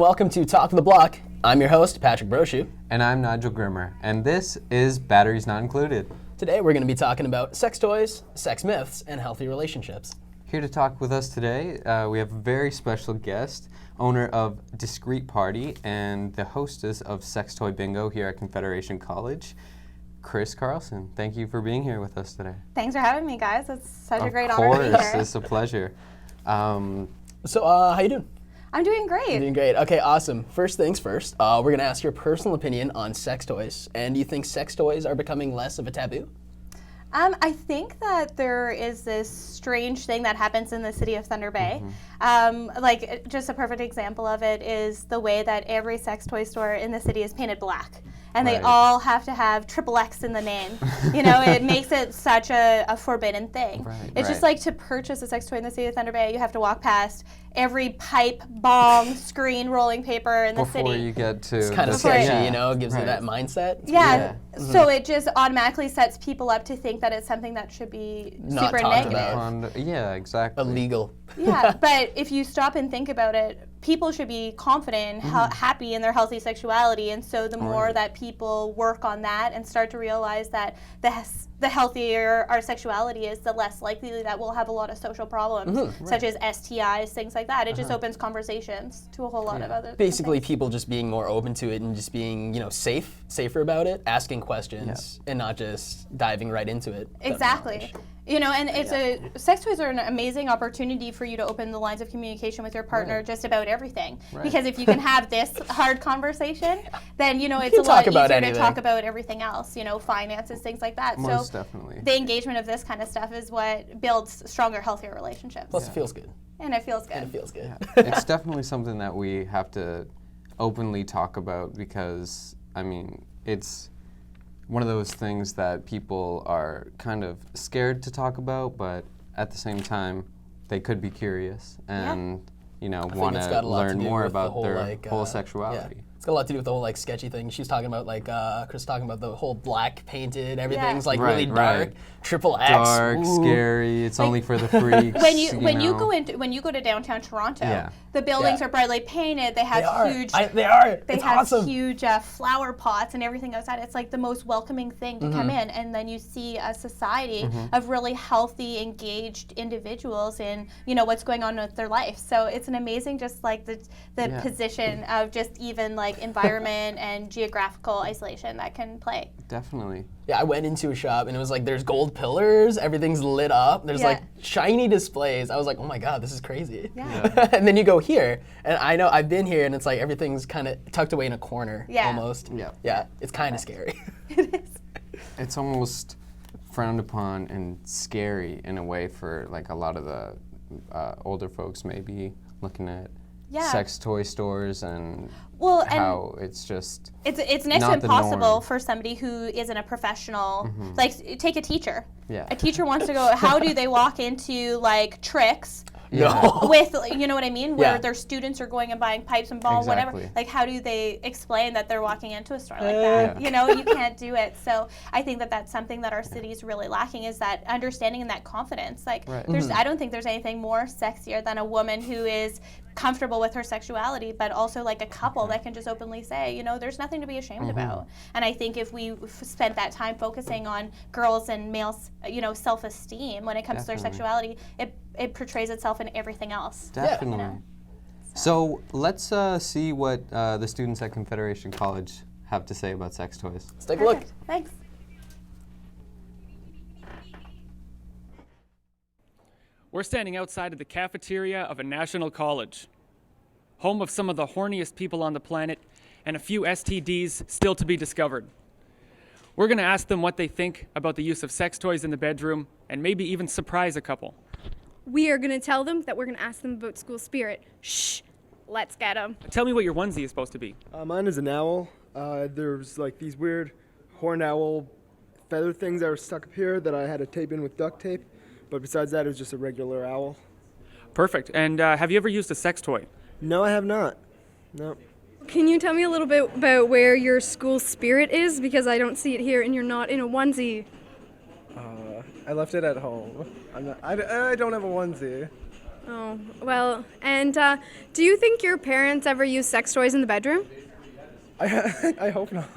welcome to Talk of the Block. I'm your host, Patrick Brochu. And I'm Nigel Grimmer, and this is Batteries Not Included. Today we're going to be talking about sex toys, sex myths, and healthy relationships. Here to talk with us today, we have a very special guest, owner of Discreet Party and the hostess of Sex Toy Bingo here at Confederation College, Chris Carlson. Thank you for being here with us today. Thanks for having me, guys. It's such a great honor to be Of course, here. it's a pleasure. So, how you doing? I'm doing great. You're doing great. Okay, awesome. First things first, we're going to ask your personal opinion on sex toys. And do you think sex toys are becoming less of a taboo? I think that there is this strange thing that happens in the city of Thunder Bay. Just a perfect example of it is the way that every sex toy store in the city is painted black. And they all have to have XXX in the name. You know, it makes it such a forbidden thing. It's just like to purchase a sex toy in the city of Thunder Bay, you have to walk past every pipe, bong, screen, rolling paper in the city. Before you get to... It's kind of sketchy, you know, it gives you that mindset. So it just automatically sets people up to think that it's something that should be Not super talked negative. about. Yeah, exactly. Illegal. Yeah, but if you stop and think about it, people should be confident and happy in their healthy sexuality, and so the more that people work on that and start to realize that the healthier our sexuality is, the less likely that we'll have a lot of social problems, such as STIs, things like that. It just opens conversations to a whole lot of other Basically, things. people just being more open to it and just being, you know, safer about it, asking questions, and not just diving right into it. Exactly. You know, and it's sex toys are an amazing opportunity for you to open the lines of communication with your partner just about everything. Because if you can have this hard conversation, then, you know, it's a lot easier to talk about everything else, you know, finances, things like that. Most definitely. The engagement of this kind of stuff is what builds stronger, healthier relationships. Plus, it feels good. And it feels good. And it feels good. It's definitely something that we have to openly talk about because, I mean, it's one of those things that people are kind of scared to talk about, but at the same time, they could be curious and, you know, want to learn more about their whole sexuality. Yeah. It's got a lot to do with the whole like sketchy thing. She's talking about like Chris talking about the whole black painted, everything's like really dark, XXX, dark, scary. It's like, only for the freaks. when you go to downtown Toronto, the buildings are brightly painted. They have huge. They have awesome. Huge flower pots and everything outside. It's like the most welcoming thing to come in, and then you see a society of really healthy, engaged individuals in, you know, what's going on with their life. So it's an amazing, just like the position of just even like environment and geographical isolation that can play. Definitely. Yeah, I went into a shop and it was like there's gold pillars, everything's lit up, there's like shiny displays. I was like, oh my god, this is crazy. And then you go here, and I know I've been here, and it's like everything's kind of tucked away in a corner almost. Yeah, it's kind of scary. It is. It's almost frowned upon and scary in a way for like a lot of the older folks maybe looking at sex toy stores and how it's just it's next to impossible for somebody who isn't a professional. Like, take a teacher. A teacher wants to go, how do they walk into like tricks with, you know what I mean, where their students are going and buying pipes and balls, whatever. Like, how do they explain that they're walking into a store like that? You know, you can't do it. So I think that that's something that our city is really lacking, is that understanding and that confidence. Like, I don't think there's anything more sexier than a woman who is comfortable with her sexuality, but also like a couple that can just openly say, you know, there's nothing to be ashamed about. And I think if we spent that time focusing on girls and males, you know, self-esteem when it comes to their sexuality, it portrays itself in everything else. Definitely. You know? So let's see what the students at Confederation College have to say about sex toys. Let's take a look. Thanks. We're standing outside of the cafeteria of a national college, home of some of the horniest people on the planet and a few STDs still to be discovered. We're going to ask them what they think about the use of sex toys in the bedroom and maybe even surprise a couple. We are going to tell them that we're going to ask them about school spirit. Shh, let's get them. Tell me what your onesie is supposed to be. Mine is an owl. There's like these weird horned owl feather things that were stuck up here that I had to tape in with duct tape. But besides that, it was just a regular owl. Perfect. And have you ever used a sex toy? No, I have not. No. Can you tell me a little bit about where your school spirit is? Because I don't see it here and you're not in a onesie. I left it at home. I don't have a onesie. Oh, well, and do you think your parents ever use sex toys in the bedroom? I hope not.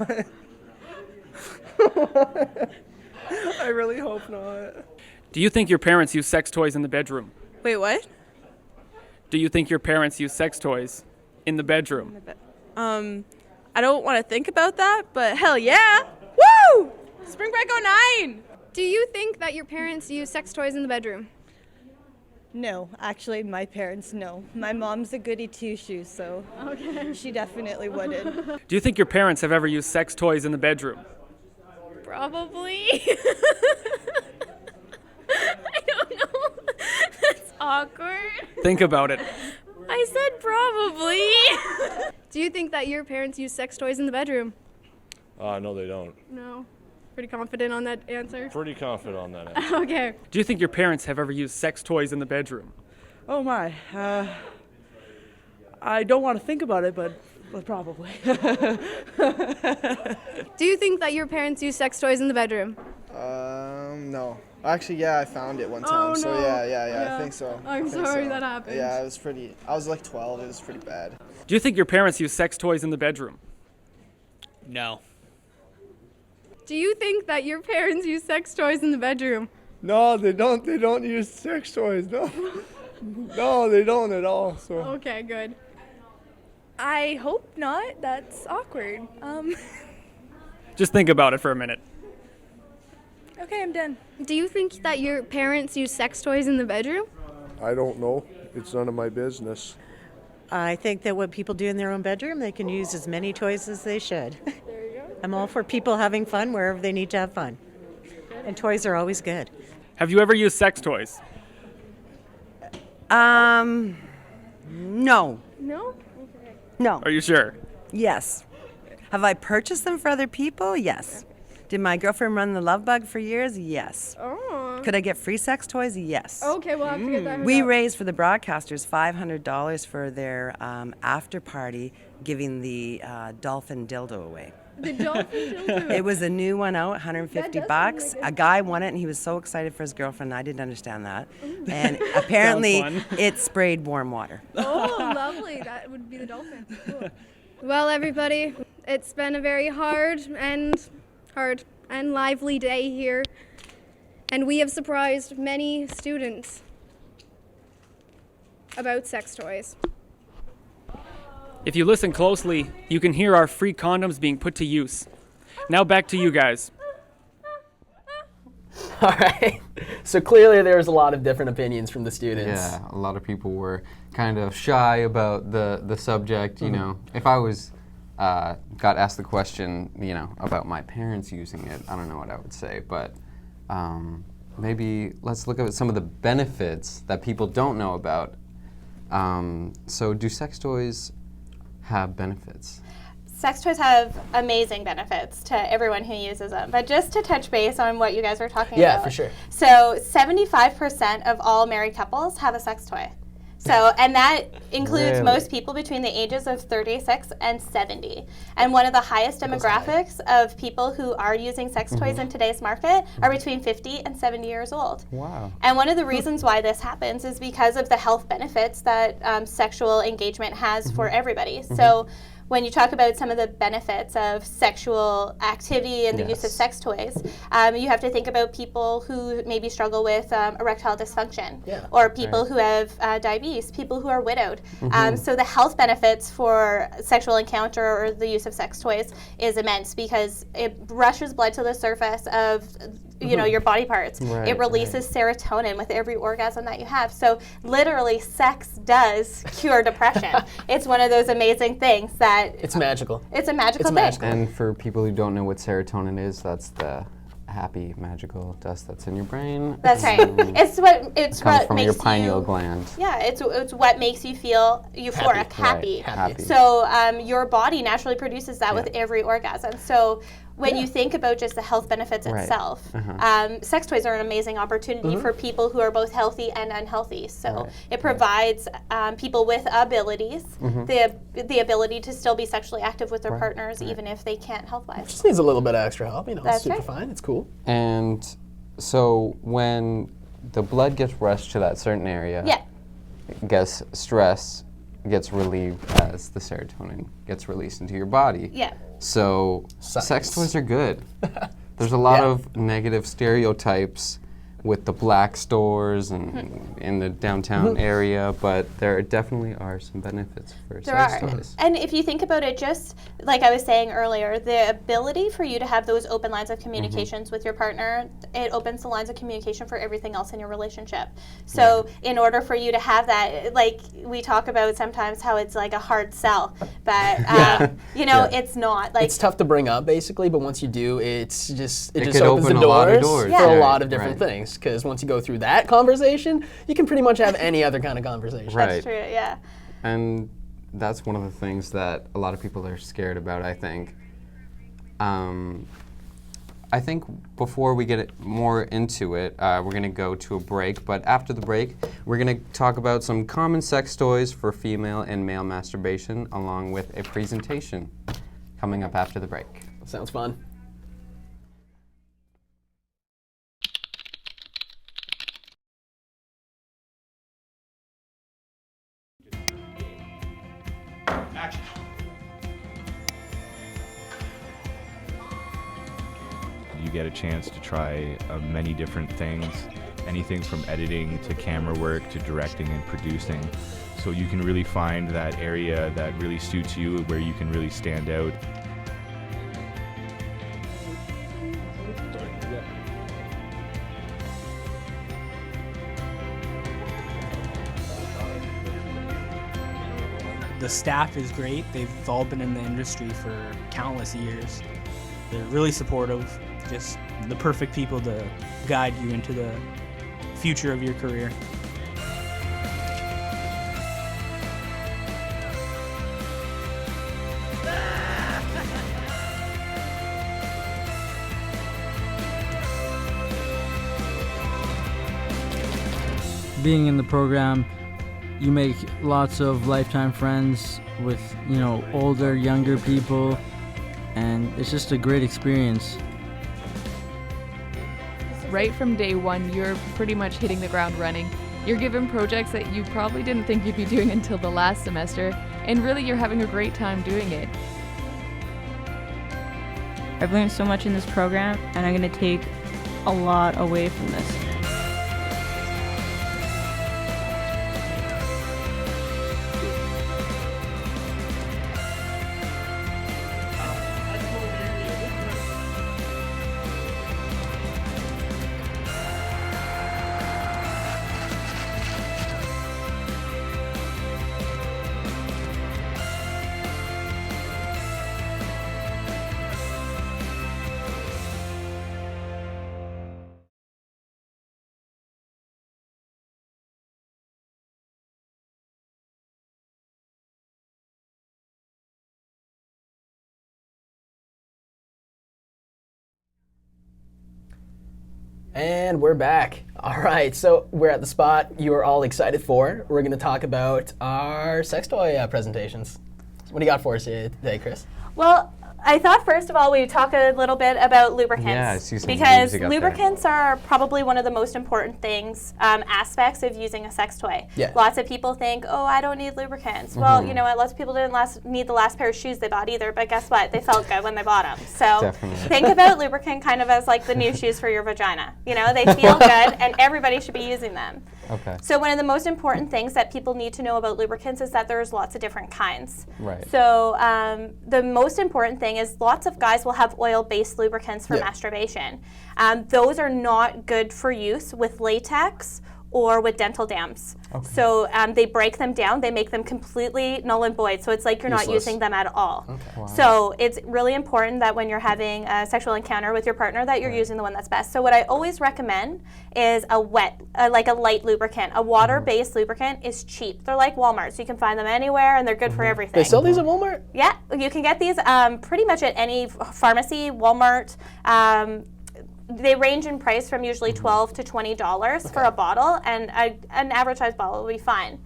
I really hope not. Do you think your parents use sex toys in the bedroom? Wait, what? Do you think your parents use sex toys in the bedroom? I don't want to think about that, but hell yeah! Woo! Spring Break 09! Do you think that your parents use sex toys in the bedroom? No, actually, my parents, no. My mom's a goody two-shoes, so she definitely wouldn't. Do you think your parents have ever used sex toys in the bedroom? Probably. I don't know. That's awkward. Think about it. I said probably. Do you think that your parents use sex toys in the bedroom? No, they don't. No. Pretty confident on that answer? Pretty confident on that answer. Okay. Do you think your parents have ever used sex toys in the bedroom? Oh my. I don't want to think about it, but probably. Do you think that your parents use sex toys in the bedroom? No. Actually, yeah, I found it one time. Oh, So no. yeah, I think so. I'm I think sorry so. that happened. Yeah, it was pretty. I was like 12. It was pretty bad. Do you think your parents use sex toys in the bedroom? No. Do you think that your parents use sex toys in the bedroom? No, they don't. They don't use sex toys. No. No, they don't at all. So. Okay, good. I hope not. That's awkward. Just think about it for a minute. Okay, I'm done. Do you think that your parents use sex toys in the bedroom? I don't know. It's none of my business. I think that what people do in their own bedroom, they can use as many toys as they should. There you go. I'm all for people having fun wherever they need to have fun. And toys are always good. Have you ever used sex toys? No. No? Okay. No. Are you sure? Yes. Have I purchased them for other people? Yes. Did my girlfriend run the Love Bug for years? Yes. Oh. Could I get free sex toys? Yes. Okay, we'll have to get that. We raised for the broadcasters $500 for their after party, giving the dolphin dildo away. The dolphin dildo. It was a new one out, $150. A guy won it, and he was so excited for his girlfriend. I didn't understand that. And apparently, it sprayed warm water. Oh, lovely. That would be the dolphin. Cool. Well, everybody, it's been a very hard and lively day here. And we have surprised many students about sex toys. If you listen closely, you can hear our free condoms being put to use. Now back to you guys. All right. So clearly there was a lot of different opinions from the students. Yeah, a lot of people were kind of shy about the subject, you know. If I was got asked the question, you know, about my parents using it, I don't know what I would say, but maybe let's look at some of the benefits that people don't know about. So do sex toys have benefits? Sex toys have amazing benefits to everyone who uses them. But just to touch base on what you guys were talking about. Yeah, for sure. So 75% of all married couples have a sex toy. So, and that includes Really? most people between the ages of 36 and 70. And one of the highest demographics of people who are using sex toys in today's market are between 50 and 70 years old. Wow. And one of the reasons why this happens is because of the health benefits that sexual engagement has for everybody. So when you talk about some of the benefits of sexual activity and the use of sex toys, you have to think about people who maybe struggle with erectile dysfunction, or people who have diabetes, people who are widowed. So the health benefits for sexual encounter or the use of sex toys is immense because it rushes blood to the surface of your body parts. It releases serotonin with every orgasm that you have. So literally, sex does cure depression. It's one of those amazing things that it's magical. It's a magical thing. Magical. And for people who don't know what serotonin is, that's the happy magical dust that's in your brain. That's right. It's what comes from makes your pineal you, gland. Yeah, it's what makes you feel euphoric, happy. Happy. So your body naturally produces that with every orgasm. So when you think about just the health benefits itself, sex toys are an amazing opportunity for people who are both healthy and unhealthy. So it provides people with abilities the ability to still be sexually active with their partners, even if they can't health-wise. Just needs a little bit of extra help, That's it's super right. fine, it's cool. And so when the blood gets rushed to that certain area, guess stress gets relieved as the serotonin gets released into your body. Yeah. So sex toys are good. There's a lot of negative stereotypes with the black stores and in the downtown area, but there definitely are some benefits for sex toys. And if you think about it, just like I was saying earlier, the ability for you to have those open lines of communications with your partner, it opens the lines of communication for everything else in your relationship. So in order for you to have that, like we talk about sometimes how it's like a hard sell, but you know, it's not. Like, it's tough to bring up basically, but once you do, it just could opens open the a lot of doors doors. for a lot of different things. Because once you go through that conversation, you can pretty much have any other kind of conversation. That's true, yeah. And that's one of the things that a lot of people are scared about, I think. I think before we get more into it, we're going to go to a break. But after the break, we're going to talk about some common sex toys for female and male masturbation, along with a presentation coming up after the break. Sounds fun. You get a chance to try many different things, anything from editing to camera work to directing and producing. So you can really find that area that really suits you, where you can really stand out. The staff is great. They've all been in the industry for countless years. They're really supportive, just the perfect people to guide you into the future of your career. Being in the program, you make lots of lifetime friends with, older, younger people, and it's just a great experience. Right from day one, you're pretty much hitting the ground running. You're given projects that you probably didn't think you'd be doing until the last semester, and really you're having a great time doing it. I've learned so much in this program, and I'm going to take a lot away from this. And we're back. All right, so we're at the spot you are all excited for. We're going to talk about our sex toy presentations. So what do you got for us today, Chris? Well, I thought first of all we'd talk a little bit about lubricants. Yeah, I see some because music up lubricants are probably one of the most important things, aspects of using a sex toy. Yeah. Lots of people think, oh, I don't need lubricants. Mm-hmm. Well, you know what? Lots of people didn't need the last pair of shoes they bought either, but guess what? They felt good when they bought them. So Definitely. think about lubricant kind of as like the new shoes for your vagina. You know, they feel good, and everybody should be using them. Okay. So one of the most important things that people need to know about lubricants is that there's lots of different kinds. Right. So the most important thing is lots of guys will have oil-based lubricants for masturbation. Those are not good for use with latex or with dental dams. Okay. So they break them down, they make them completely null and void, so it's like you're not using them at all. Okay. Wow. So it's really important that when you're having a sexual encounter with your partner that you're using the one that's best. So what I always recommend is a like a light lubricant. A water-based lubricant is cheap. They're like Walmart, so you can find them anywhere and they're good for everything. They sell these at Walmart? Yeah, you can get these pretty much at any pharmacy, Walmart. They range in price from usually $12 to $20 for a bottle, and an average size bottle will be fine.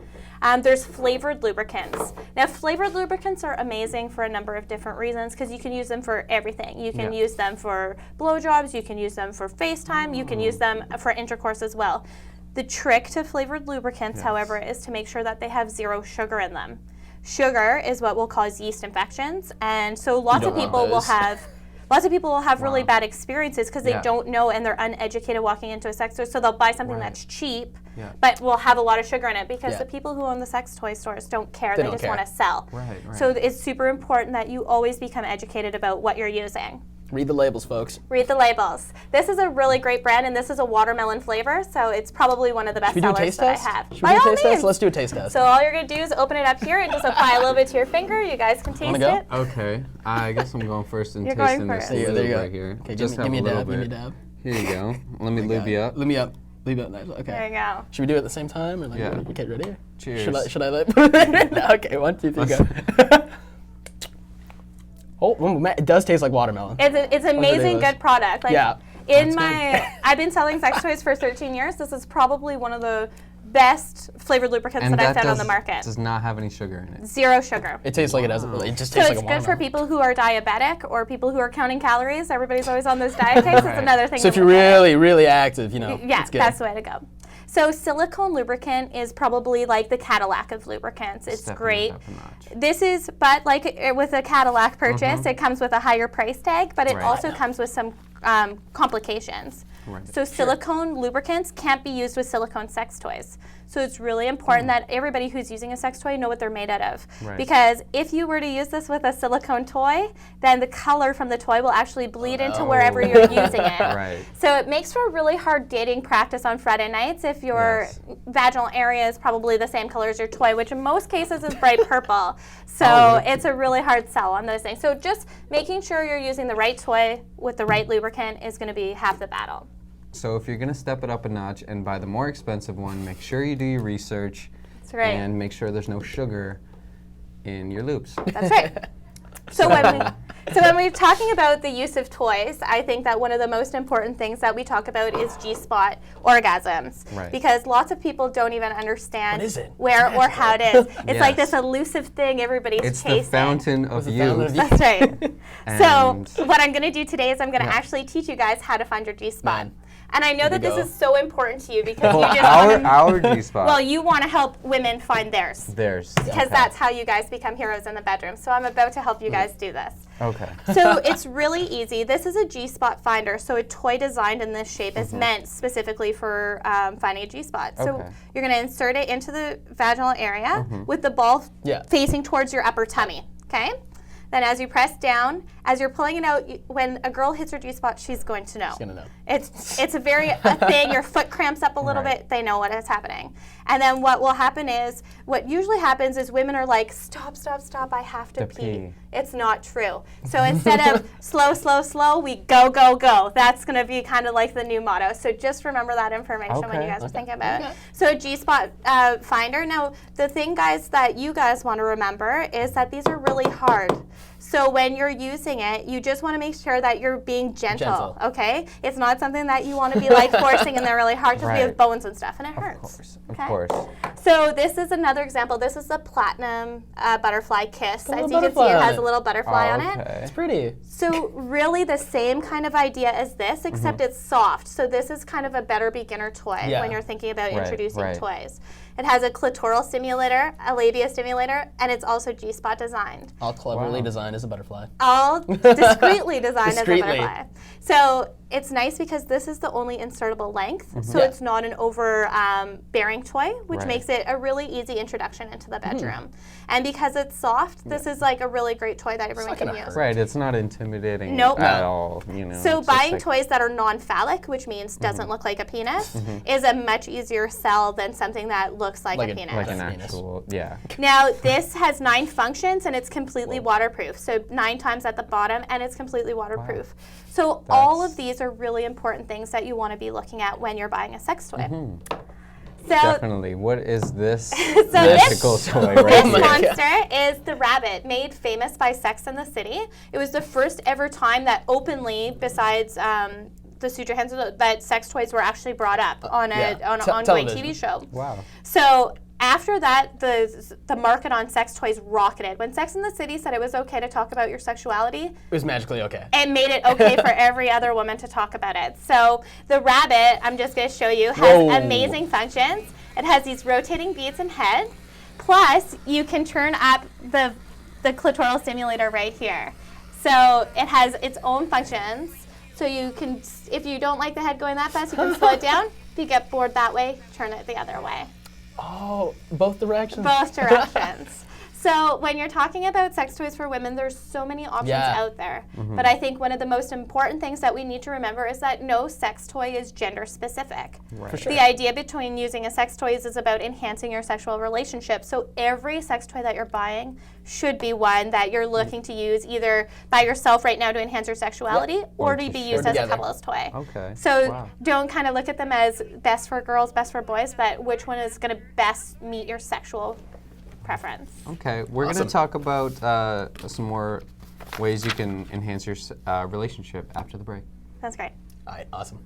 There's flavored lubricants. Now, flavored lubricants are amazing for a number of different reasons because you can use them for everything. You can use them for blowjobs, you can use them for FaceTime, you can use them for intercourse as well. The trick to flavored lubricants, however, is to make sure that they have 0 sugar in them. Sugar is what will cause yeast infections, and so lots of people will have really bad experiences because they don't know and they're uneducated walking into a sex store, so they'll buy something that's cheap but will have a lot of sugar in it because the people who own the sex toy stores don't care. They just want to sell. So it's super important that you always become educated about what you're using. Read the labels, folks. Read the labels. This is a really great brand, and this is a watermelon flavor, so it's probably one of the best sellers that I have. Should we do a taste test? Let's do a taste test. So all you're going to do is open it up here and just apply a little bit to your finger. You guys can taste it. Okay. I guess I'm going first and You're tasting going this first. lube There you go. right here. Okay, Just give me a have dab. little Give me a bit. dab. Here you go. Let me lube you up. Lube me up. Lube up. Nice. Okay. There you go. Should we do it at the same time? Or like, okay, ready? Cheers. Should I let Okay, 1, 2, 3, go. Oh, it does taste like watermelon. It's amazing good product. Like, yeah. I've been selling sex toys for 13 years. This is probably one of the best flavored lubricants that I've found on the market. Does not have any sugar in it. 0 sugar. It tastes like it has. It just tastes so like a it's watermelon. good for people who are diabetic or people who are counting calories. Everybody's always on those diet takes. It's another thing. So if you're really, really active, you know, yeah, it's good. that's the way to go. So silicone lubricant is probably like the Cadillac of lubricants. It's great. This is, but like with a Cadillac purchase, it comes with a higher price tag, but it also comes with some complications. So silicone lubricants can't be used with silicone sex toys. So it's really important that everybody who's using a sex toy know what they're made out of. Because if you were to use this with a silicone toy, then the color from the toy will actually bleed into wherever you're using it. So it makes for a really hard dating practice on Friday nights if your vaginal area is probably the same color as your toy, which in most cases is bright purple. So it's a really hard sell on those things. So just making sure you're using the right toy with the right lubricant is going to be half the battle. So if you're going to step it up a notch and buy the more expensive one, make sure you do your research. That's right. And make sure there's no sugar in your lubes. That's right. So when we're talking about the use of toys, I think that one of the most important things that we talk about is G-spot orgasms. Because lots of people don't even understand where or how it is. It's like this elusive thing everybody's chasing. It's the fountain of youth. That's right. So what I'm going to do today is I'm going to actually teach you guys how to find your G-spot. And I know that this is so important to you because you just our G-spot. Well, you want to help women find theirs. Because that's how you guys become heroes in the bedroom. So I'm about to help you guys do this. Okay. So it's really easy. This is a G-spot finder. So a toy designed in this shape is meant specifically for finding a G-spot. So you're going to insert it into the vaginal area with the ball facing towards your upper tummy. Okay? Then as you press down, as you're pulling it out, when a girl hits her G-spot, she's going to know. She's going to know. It's a thing, your foot cramps up a little bit, they know what is happening. And then what will happen is, what usually happens is women are like, stop, I have to pee. It's not true. So instead of slow, we go. That's going to be kind of like the new motto. So just remember that information when you guys are thinking about it. So a G-spot finder. Now, the thing, guys, that you guys want to remember is that these are really hard. So when you're using it, you just want to make sure that you're being gentle, okay? It's not something that you want to be like forcing in there really hard because we have bones and stuff and it hurts. Of course. So this is another example. This is the Platinum Butterfly Kiss. As you can see, it has a little butterfly on it. It's pretty. So really the same kind of idea as this, except it's soft. So this is kind of a better beginner toy when you're thinking about introducing toys. It has a clitoral stimulator, a labia stimulator, and it's also G-spot designed. All cleverly designed as a butterfly. All discreetly designed as a butterfly. So it's nice because this is the only insertable length, so it's not an overbearing toy, which makes it a really easy introduction into the bedroom. And because it's soft, this is like a really great toy that everyone can use. Right, it's not intimidating at all. You know, so buying toys that are non-phallic, which means doesn't look like a penis, is a much easier sell than something that looks like a penis. Like an actual, Now, this has 9 functions and it's completely waterproof. So 9 times at the bottom and it's completely waterproof. So all of these are really important things that you want to be looking at when you're buying a sex toy. So definitely. What is this mystical toy right this here? monster is the rabbit, made famous by Sex and the City. It was the first ever time that openly, besides the suture hands, that sex toys were actually brought up on an ongoing TV show. Wow. So after that, the market on sex toys rocketed. When Sex and the City said it was okay to talk about your sexuality, it was magically okay. It made it okay for every other woman to talk about it. So the rabbit, I'm just going to show you, has amazing functions. It has these rotating beads and head. Plus, you can turn up the clitoral stimulator right here. So it has its own functions. So you can, if you don't like the head going that fast, you can slow it down. If you get bored that way, turn it the other way. Oh, both directions? Both directions. So when you're talking about sex toys for women, there's so many options out there. Mm-hmm. But I think one of the most important things that we need to remember is that no sex toy is gender specific. Right. For sure. The idea between using a sex toy is about enhancing your sexual relationship. So every sex toy that you're buying should be one that you're looking to use either by yourself right now to enhance your sexuality or to be used as a couple's toy. Okay. So don't kind of look at them as best for girls, best for boys, but which one is going to best meet your sexual preference. Okay, we're going to talk about some more ways you can enhance your relationship after the break. That's great. All right, awesome.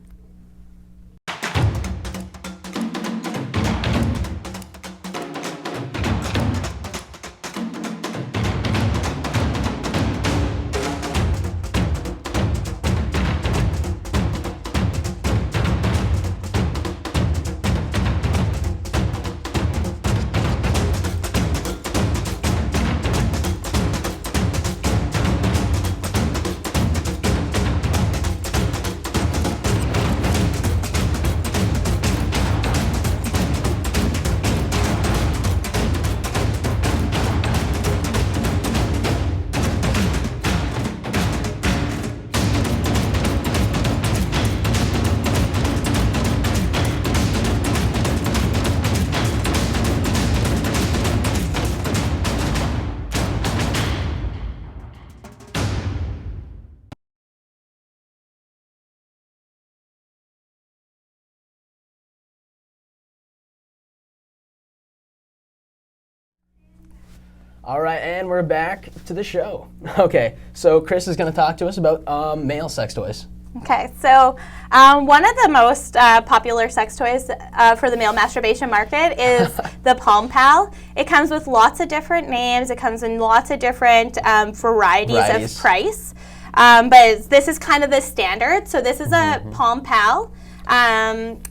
All right, and we're back to the show. Okay, so Chris is going to talk to us about male sex toys. Okay, so one of the most popular sex toys for the male masturbation market is the Palm Pal. It comes with lots of different names. It comes in lots of different varieties of price. But this is kind of the standard. So this is a Palm Pal.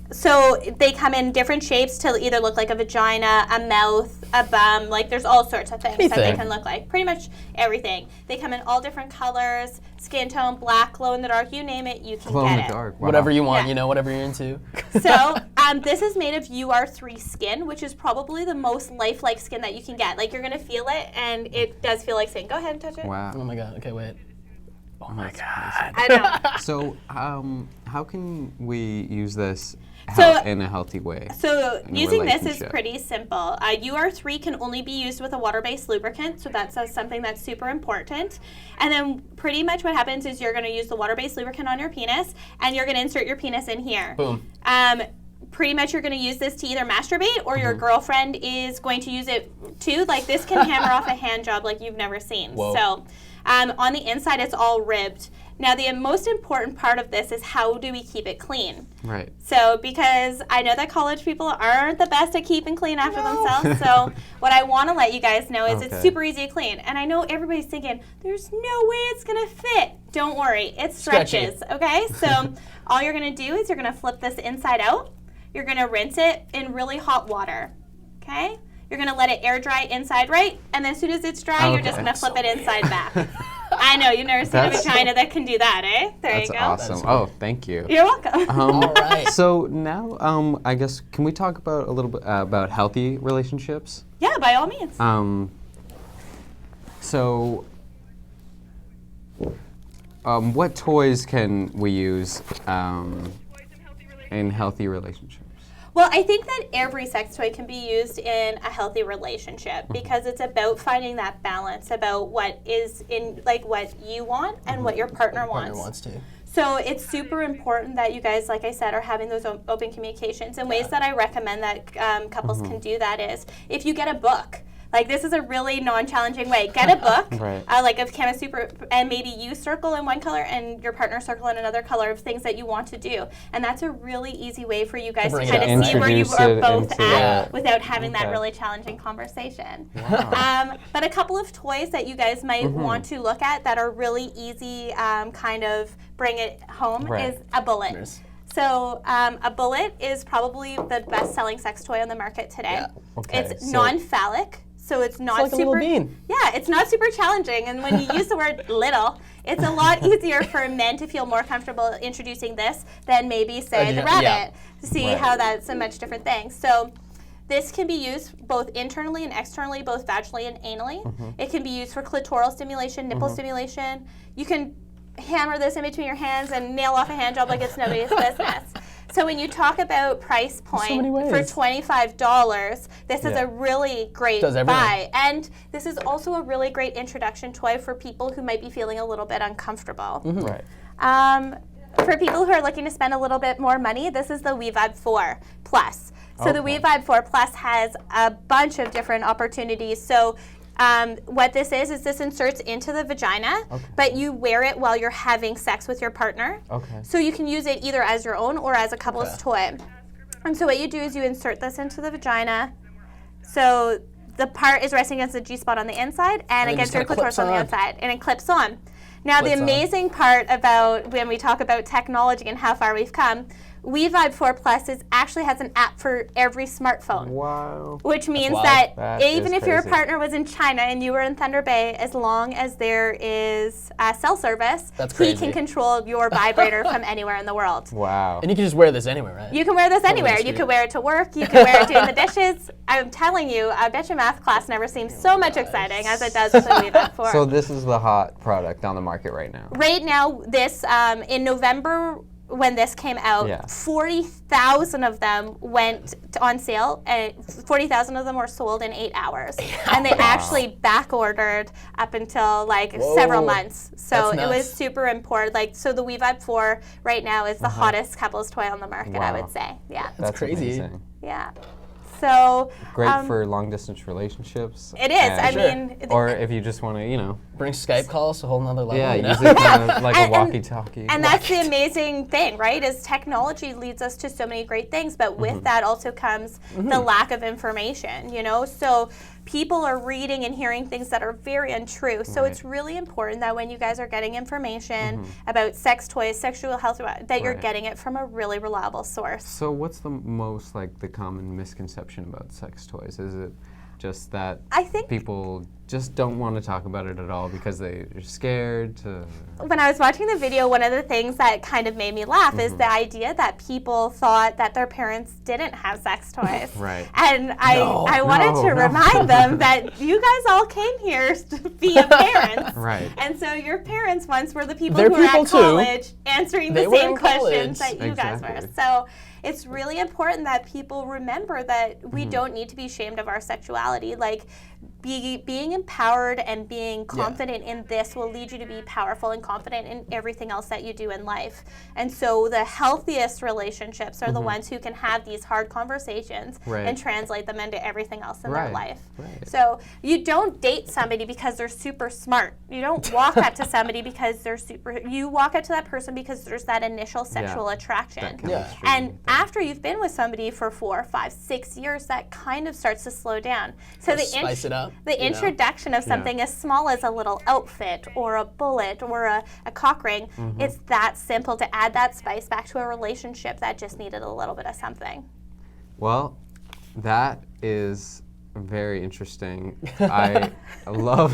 So they come in different shapes to either look like a vagina, a mouth, a bum, like there's all sorts of things that they can look like. Pretty much everything. They come in all different colors, skin tone, black, glow in the dark, you name it, you can glow get in it. the dark. Wow. Whatever you want, you know, whatever you're into. So this is made of UR3 skin, which is probably the most lifelike skin that you can get. Like you're going to feel it, and it does feel like skin. Go ahead and touch it. Wow. Oh my God, okay, wait. Oh my God. I know. So how can we use this in a healthy way? So using this is pretty simple. UR3 can only be used with a water-based lubricant, so that's something that's super important. And then pretty much what happens is you're going to use the water-based lubricant on your penis, and you're going to insert your penis in here. Boom. Pretty much you're going to use this to either masturbate or your girlfriend is going to use it too. Like this can hammer off a hand job like you've never seen. Whoa. So on the inside it's all ribbed. Now the most important part of this is how do we keep it clean? Right. So because I know that college people aren't the best at keeping clean after themselves, so what I want to let you guys know is it's super easy to clean. And I know everybody's thinking, there's no way it's going to fit. Don't worry, it stretches, okay? So all you're going to do is you're going to flip this inside out. You're going to rinse it in really hot water, okay? You're going to let it air dry inside right, and then as soon as it's dry, you're just going to flip it inside back. I know, you've never seen a vagina that can do that, eh? There you go. That's awesome. Oh, thank you. You're welcome. All right. So now, I guess, can we talk about a little bit about healthy relationships? Yeah, by all means. So, what toys can we use in healthy relationships? Well, I think that every sex toy can be used in a healthy relationship because it's about finding that balance about what is in, like, what you want and what your partner wants. So it's super important that you guys, like I said, are having those open communications. And ways that I recommend that couples can do that is if you get a book. Like, this is a really non-challenging way. Get a book, Right. like of Kama Sutra, and maybe you circle in one color and your partner circle in another color of things that you want to do. And that's a really easy way for you guys to kind of see where you are both at without having that really challenging conversation. Wow. But a couple of toys that you guys might want to look at that are really easy, kind of bring it home, is a bullet. So a bullet is probably the best-selling sex toy on the market today. It's non-phallic, so it's not like super. A little bean. Yeah, it's not super challenging, and when you use the word little, it's a lot easier for men to feel more comfortable introducing this than maybe say the rabbit. See how that's a much different thing. So. This can be used both internally and externally, both vaginally and anally. It can be used for clitoral stimulation, nipple stimulation. You can hammer this in between your hands and nail off a hand job like it's nobody's business. So when you talk about price point for $25, this is a really great buy. And this is also a really great introduction toy for people who might be feeling a little bit uncomfortable. For people who are looking to spend a little bit more money, this is the WeVibe 4 Plus. So the WeVibe 4 Plus has a bunch of different opportunities. So what this is this inserts into the vagina, but you wear it while you're having sex with your partner. So you can use it either as your own or as a couple's toy. And so what you do is you insert this into the vagina. So the part is resting against the G-spot on the inside and against your clitoris on the outside, and it clips on. Now the amazing part about when we talk about technology and how far we've come, WeVibe 4 Plus actually has an app for every smartphone. Wow. Which means that even if your partner was in China and you were in Thunder Bay, as long as there is cell service, he can control your vibrator from anywhere in the world. Wow. And you can just wear this anywhere, right? You can wear this anywhere. You can wear it to work. You can wear it doing the dishes. I'm telling you, I bet your math class never seems so much exciting as it does with the WeVibe 4. So this is the hot product on the market right now. Right now, this, in November, when this came out, 40,000 of them went on sale, and 40,000 of them were sold in 8 hours. And they actually back ordered up until several months. So it was super important. So the WeVibe 4 right now is the hottest couples toy on the market, I would say. Yeah. That's crazy. Amazing. Yeah. So great for long distance relationships. It is. I mean, or if you just want to, bring Skype calls to a whole nother level. Yeah, use it kind of like a walkie-talkie. And that's the amazing thing, right? Is technology leads us to so many great things, but with that also comes the lack of information. So people are reading and hearing things that are very untrue. So it's really important that when you guys are getting information about sex toys, sexual health, that you're getting it from a really reliable source. So what's the most the common misconception about sex toys? Is it just that I think people just don't want to talk about it at all because they're scared to... When I was watching the video, one of the things that kind of made me laugh is the idea that people thought that their parents didn't have sex toys. Right. And I wanted to remind them that you guys all came here via parents. Right. And so your parents once were the people who were at college answering the same questions that you guys were. So it's really important that people remember that we don't need to be ashamed of our sexuality. Being empowered and being confident in this will lead you to be powerful and confident in everything else that you do in life. And so the healthiest relationships are the ones who can have these hard conversations and translate them into everything else in their life. So you don't date somebody because they're super smart. You don't walk up to somebody because they're you walk up to that person because there's that initial sexual attraction. And after you've been with somebody for 4, 5, 6 years, that kind of starts to slow down. So spice it up. The introduction of something as small as a little outfit or a bullet or a cock ring, it's that simple to add that spice back to a relationship that just needed a little bit of something. Well, that is very interesting. I love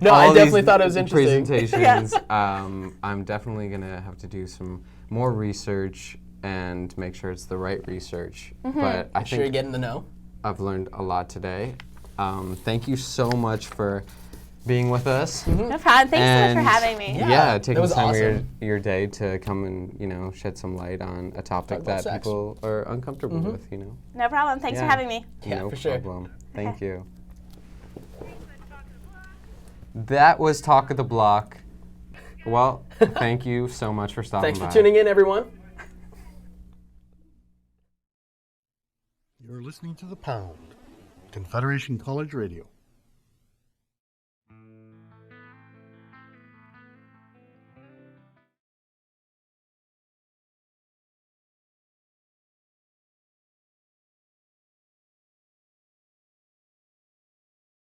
No, I definitely thought it was interesting. Presentations. I'm definitely going to have to do some more research and make sure it's the right research. But I think you're getting the know. I've learned a lot today. Thank you so much for being with us. No problem. Thanks so much for having me. Yeah, taking time of your day to come and shed some light on a topic that people are uncomfortable with. No problem. Thanks for having me. No problem. Thank you. That was Talk of the Block. Well, thank you so much for stopping by. Thanks for tuning in, everyone. You're listening to The Pound Confederation College Radio.